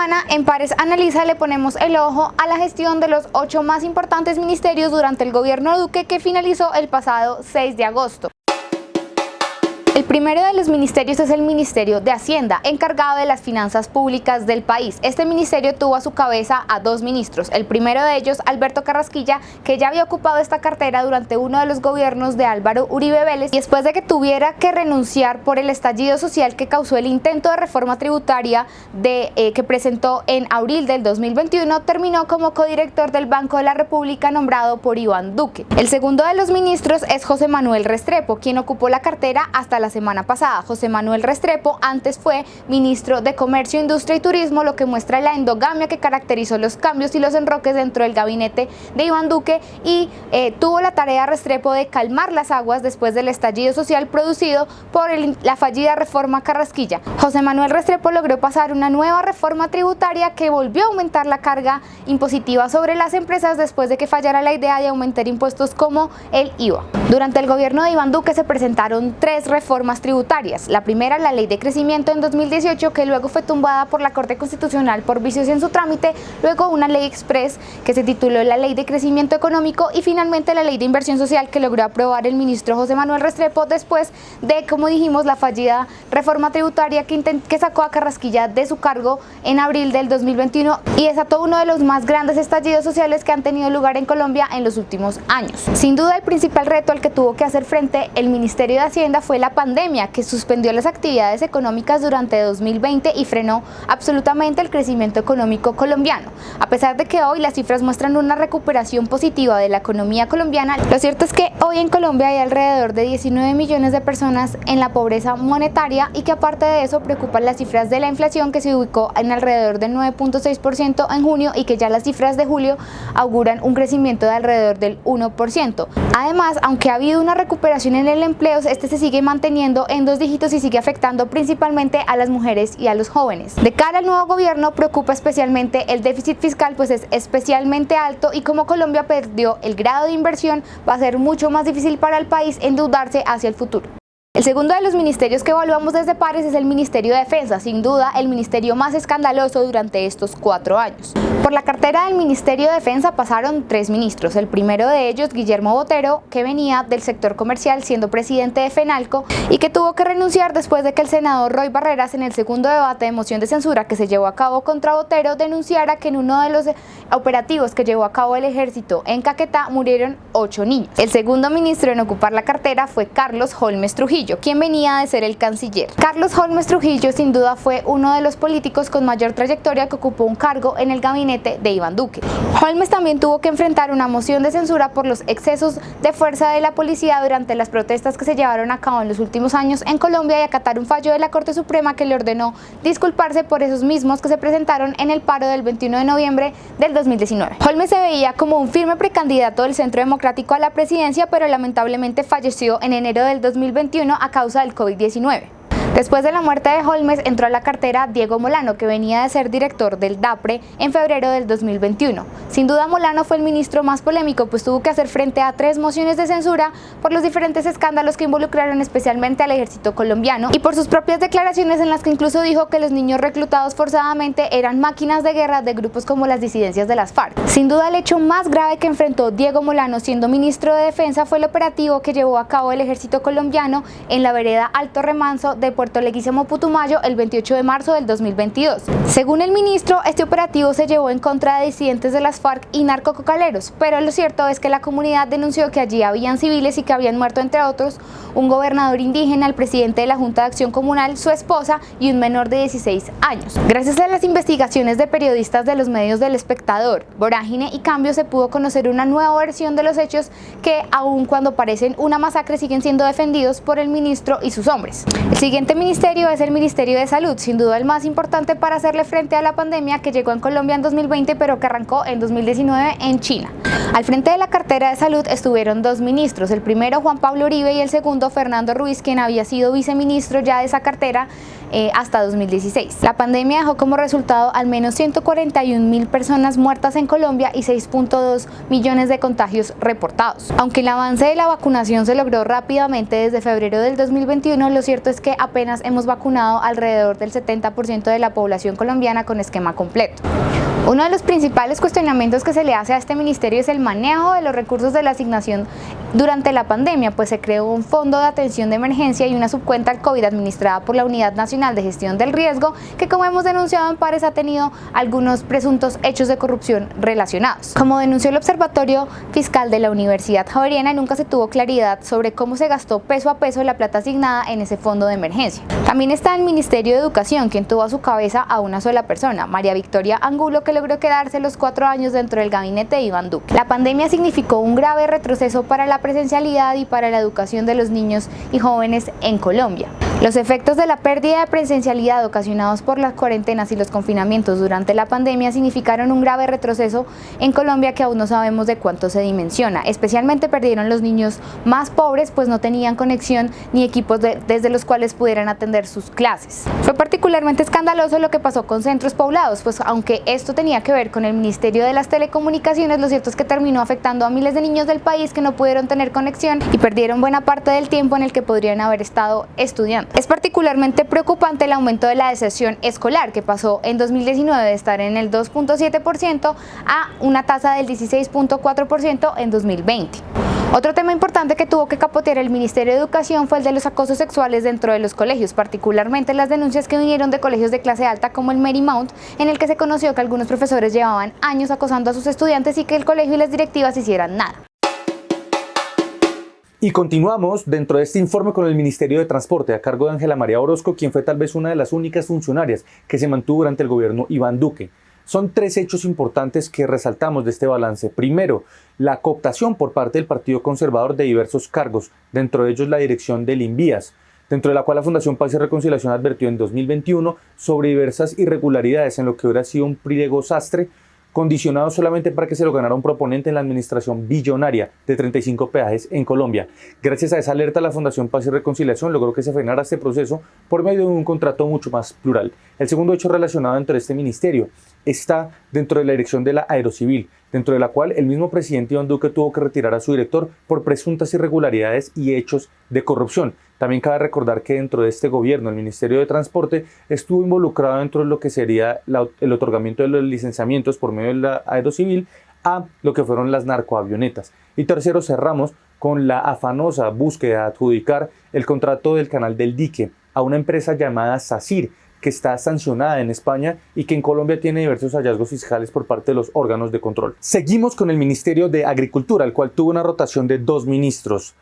semana, en Pares Analiza le ponemos el ojo a la gestión de los 8 más importantes ministerios durante el gobierno de Duque, que finalizó el pasado 6 de agosto. El primero de los ministerios es el Ministerio de Hacienda, encargado de las finanzas públicas del país. Este ministerio tuvo a su cabeza a 2 ministros. El primero de ellos, Alberto Carrasquilla, que ya había ocupado esta cartera durante uno de los gobiernos de Álvaro Uribe Vélez, y después de que tuviera que renunciar por el estallido social que causó el intento de reforma tributaria que presentó en abril del 2021, terminó como codirector del Banco de la República nombrado por Iván Duque. El segundo de los ministros es José Manuel Restrepo, quien ocupó la cartera hasta la semana pasada. José Manuel Restrepo antes fue ministro de Comercio, Industria y Turismo, lo que muestra la endogamia que caracterizó los cambios y los enroques dentro del gabinete de Iván Duque, y tuvo la tarea Restrepo de calmar las aguas después del estallido social producido por la fallida reforma Carrasquilla. José Manuel Restrepo logró pasar una nueva reforma tributaria que volvió a aumentar la carga impositiva sobre las empresas después de que fallara la idea de aumentar impuestos como el IVA. Durante el gobierno de Iván Duque se presentaron 3 reformas tributarias. La primera, la Ley de Crecimiento en 2018, que luego fue tumbada por la Corte Constitucional por vicios en su trámite, luego una ley express que se tituló la Ley de Crecimiento Económico, y finalmente la Ley de Inversión Social, que logró aprobar el ministro José Manuel Restrepo después de, como dijimos, la fallida reforma tributaria que sacó a Carrasquilla de su cargo en abril del 2021 y desató uno de los más grandes estallidos sociales que han tenido lugar en Colombia en los últimos años. Sin duda, el principal reto al que tuvo que hacer frente el Ministerio de Hacienda fue la pandemia, que suspendió las actividades económicas durante 2020 y frenó absolutamente el crecimiento económico colombiano. A pesar de que hoy las cifras muestran una recuperación positiva de la economía colombiana, lo cierto es que hoy en Colombia hay alrededor de 19 millones de personas en la pobreza monetaria, y que aparte de eso preocupan las cifras de la inflación, que se ubicó en alrededor del 9.6% en junio, y que ya las cifras de julio auguran un crecimiento de alrededor del 1%. Además, aunque ha habido una recuperación en el empleo, este se sigue manteniendo en 2 dígitos y sigue afectando principalmente a las mujeres y a los jóvenes. De cara al nuevo gobierno preocupa especialmente el déficit fiscal, pues es especialmente alto, y como Colombia perdió el grado de inversión, va a ser mucho más difícil para el país endeudarse hacia el futuro. El segundo de los ministerios que evaluamos desde Pares es el Ministerio de Defensa, sin duda el ministerio más escandaloso durante estos 4 años. Por la cartera del Ministerio de Defensa pasaron 3 ministros. El primero de ellos, Guillermo Botero, que venía del sector comercial siendo presidente de FENALCO y que tuvo que renunciar después de que el senador Roy Barreras, en el segundo debate de moción de censura que se llevó a cabo contra Botero, denunciara que en uno de los operativos que llevó a cabo el ejército en Caquetá murieron 8 niños. El segundo ministro en ocupar la cartera fue Carlos Holmes Trujillo, quien venía de ser el canciller. Carlos Holmes Trujillo sin duda fue uno de los políticos con mayor trayectoria que ocupó un cargo en el gabinete de Iván Duque. Holmes también tuvo que enfrentar una moción de censura por los excesos de fuerza de la policía durante las protestas que se llevaron a cabo en los últimos años en Colombia, y acatar un fallo de la Corte Suprema que le ordenó disculparse por esos mismos que se presentaron en el paro del 21 de noviembre del 2019. Holmes se veía como un firme precandidato del Centro Democrático a la presidencia, pero lamentablemente falleció en enero del 2021 a causa del COVID-19. Después de la muerte de Holmes entró a la cartera Diego Molano, que venía de ser director del DAPRE en febrero del 2021. Sin duda Molano fue el ministro más polémico, pues tuvo que hacer frente a 3 mociones de censura por los diferentes escándalos que involucraron especialmente al ejército colombiano, y por sus propias declaraciones en las que incluso dijo que los niños reclutados forzadamente eran máquinas de guerra de grupos como las disidencias de las FARC. Sin duda el hecho más grave que enfrentó Diego Molano siendo ministro de Defensa fue el operativo que llevó a cabo el ejército colombiano en la vereda Alto Remanso de Puerto Leguízamo, Putumayo, el 28 de marzo del 2022. Según el ministro, este operativo se llevó en contra de disidentes de las FARC y narcococaleros, pero lo cierto es que la comunidad denunció que allí habían civiles y que habían muerto, entre otros, un gobernador indígena, el presidente de la Junta de Acción Comunal, su esposa y un menor de 16 años. Gracias a las investigaciones de periodistas de los medios del Espectador, Vorágine y Cambio, se pudo conocer una nueva versión de los hechos que, aun cuando parecen una masacre, siguen siendo defendidos por el ministro y sus hombres. El siguiente ministerio es el Ministerio de Salud, sin duda el más importante para hacerle frente a la pandemia que llegó en Colombia en 2020 pero que arrancó en 2019 en China. Al frente de la cartera de salud estuvieron 2 ministros, el primero Juan Pablo Uribe y el segundo Fernando Ruiz, quien había sido viceministro ya de esa cartera hasta 2016. La pandemia dejó como resultado al menos 141.000 personas muertas en Colombia y 6.2 millones de contagios reportados. Aunque el avance de la vacunación se logró rápidamente desde febrero del 2021, lo cierto es que apenas hemos vacunado alrededor del 70% de la población colombiana con esquema completo. Uno de los principales cuestionamientos que se le hace a este ministerio es el manejo de los recursos de la asignación durante la pandemia, pues se creó un fondo de atención de emergencia y una subcuenta al COVID administrada por la Unidad Nacional de Gestión del Riesgo, que, como hemos denunciado en pares, ha tenido algunos presuntos hechos de corrupción relacionados. Como denunció el Observatorio Fiscal de la Universidad Javeriana, nunca se tuvo claridad sobre cómo se gastó peso a peso la plata asignada en ese fondo de emergencia. También está el Ministerio de Educación, quien tuvo a su cabeza a una sola persona, María Victoria Angulo, que logró quedarse los 4 años dentro del gabinete de Iván Duque. La pandemia significó un grave retroceso para la presencialidad y para la educación de los niños y jóvenes en Colombia. Los efectos de la pérdida de presencialidad ocasionados por las cuarentenas y los confinamientos durante la pandemia significaron un grave retroceso en Colombia que aún no sabemos de cuánto se dimensiona. Especialmente perdieron los niños más pobres, pues no tenían conexión ni equipos desde los cuales pudieran atender sus clases. Fue particularmente escandaloso lo que pasó con centros poblados, pues aunque esto tenía que ver con el Ministerio de las Telecomunicaciones, lo cierto es que terminó afectando a miles de niños del país que no pudieron tener conexión y perdieron buena parte del tiempo en el que podrían haber estado estudiando. Es particularmente preocupante el aumento de la deserción escolar, que pasó en 2019 de estar en el 2.7% a una tasa del 16.4% en 2020. Otro tema importante que tuvo que capotear el Ministerio de Educación fue el de los acosos sexuales dentro de los colegios, particularmente las denuncias que vinieron de colegios de clase alta como el Marymount, en el que se conoció que algunos profesores llevaban años acosando a sus estudiantes y que el colegio y las directivas hicieran nada. Y continuamos dentro de este informe con el Ministerio de Transporte, a cargo de Ángela María Orozco, quien fue tal vez una de las únicas funcionarias que se mantuvo durante el gobierno Iván Duque. Son 3 hechos importantes que resaltamos de este balance. Primero, la cooptación por parte del Partido Conservador de diversos cargos, dentro de ellos la dirección del Invías, dentro de la cual la Fundación Paz y Reconciliación advirtió en 2021 sobre diversas irregularidades en lo que hubiera sido un pliego sastre, condicionado solamente para que se lo ganara un proponente en la administración billonaria de 35 peajes en Colombia. Gracias a esa alerta, la Fundación Paz y Reconciliación logró que se frenara este proceso por medio de un contrato mucho más plural. El segundo hecho relacionado dentro de este ministerio está dentro de la dirección de la Aerocivil, dentro de la cual el mismo presidente Iván Duque tuvo que retirar a su director por presuntas irregularidades y hechos de corrupción. También cabe recordar que dentro de este gobierno el Ministerio de Transporte estuvo involucrado dentro de lo que sería el otorgamiento de los licenciamientos por medio de la Aerocivil a lo que fueron las narcoavionetas. Y tercero, cerramos con la afanosa búsqueda de adjudicar el contrato del Canal del Dique a una empresa llamada SACIR, que está sancionada en España y que en Colombia tiene diversos hallazgos fiscales por parte de los órganos de control. Seguimos con el Ministerio de Agricultura, el cual tuvo una rotación de 2 ministros,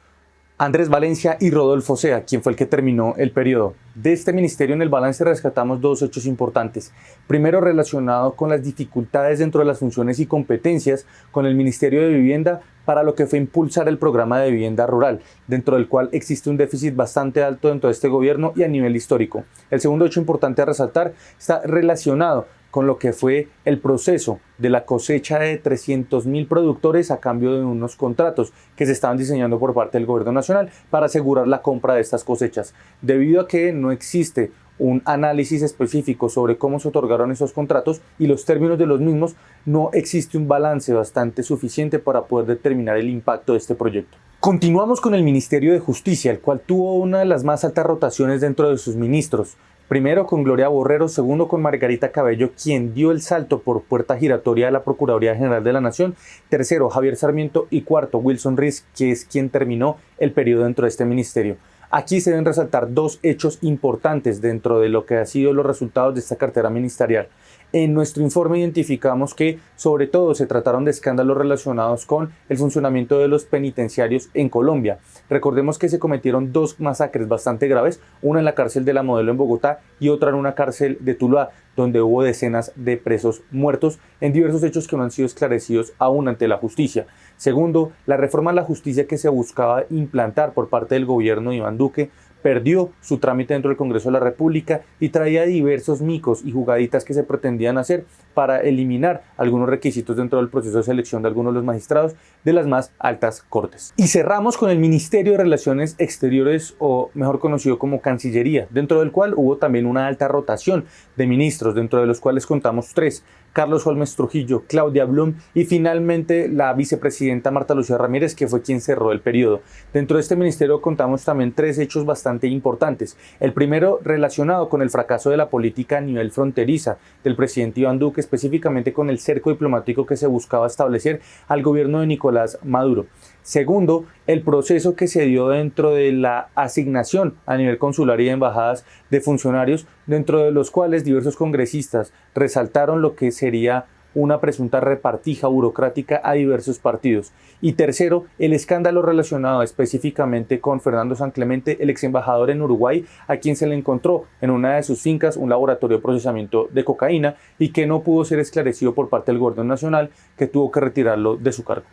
Andrés Valencia y Rodolfo Sea, quien fue el que terminó el periodo. De este ministerio en el balance rescatamos 2 hechos importantes. Primero, relacionado con las dificultades dentro de las funciones y competencias con el Ministerio de Vivienda para lo que fue impulsar el programa de vivienda rural, dentro del cual existe un déficit bastante alto dentro de este gobierno y a nivel histórico. El segundo hecho importante a resaltar está relacionado con lo que fue el proceso de la cosecha de 300.000 productores a cambio de unos contratos que se estaban diseñando por parte del gobierno nacional para asegurar la compra de estas cosechas. Debido a que no existe un análisis específico sobre cómo se otorgaron esos contratos y los términos de los mismos, no existe un balance bastante suficiente para poder determinar el impacto de este proyecto. Continuamos con el Ministerio de Justicia, el cual tuvo una de las más altas rotaciones dentro de sus ministros. Primero con Gloria Borrero, segundo con Margarita Cabello, quien dio el salto por puerta giratoria de la Procuraduría General de la Nación, tercero Javier Sarmiento y cuarto Wilson Riz, que es quien terminó el periodo dentro de este ministerio. Aquí se deben resaltar 2 hechos importantes dentro de lo que han sido los resultados de esta cartera ministerial. En nuestro informe identificamos que sobre todo se trataron de escándalos relacionados con el funcionamiento de los penitenciarios en Colombia. Recordemos que se cometieron 2 masacres bastante graves, una en la cárcel de La Modelo en Bogotá y otra en una cárcel de Tuluá, donde hubo decenas de presos muertos en diversos hechos que no han sido esclarecidos aún ante la justicia. Segundo, la reforma a la justicia que se buscaba implantar por parte del gobierno de Iván Duque perdió su trámite dentro del Congreso de la República y traía diversos micos y jugaditas que se pretendían hacer para eliminar algunos requisitos dentro del proceso de selección de algunos de los magistrados de las más altas cortes. Y cerramos con el Ministerio de Relaciones Exteriores, o mejor conocido como Cancillería, dentro del cual hubo también una alta rotación de ministros, dentro de los cuales contamos 3: Carlos Holmes Trujillo, Claudia Blum y finalmente la vicepresidenta Marta Lucía Ramírez, que fue quien cerró el periodo. Dentro de este ministerio contamos también 3 hechos bastante importantes. El primero relacionado con el fracaso de la política a nivel fronteriza del presidente Iván Duque, específicamente con el cerco diplomático que se buscaba establecer al gobierno de Nicolás Maduro. Segundo, el proceso que se dio dentro de la asignación a nivel consular y de embajadas de funcionarios, dentro de los cuales diversos congresistas resaltaron lo que sería una presunta repartija burocrática a diversos partidos. Y tercero, el escándalo relacionado específicamente con Fernando San Clemente, el ex embajador en Uruguay, a quien se le encontró en una de sus fincas un laboratorio de procesamiento de cocaína y que no pudo ser esclarecido por parte del gobierno nacional, que tuvo que retirarlo de su cargo.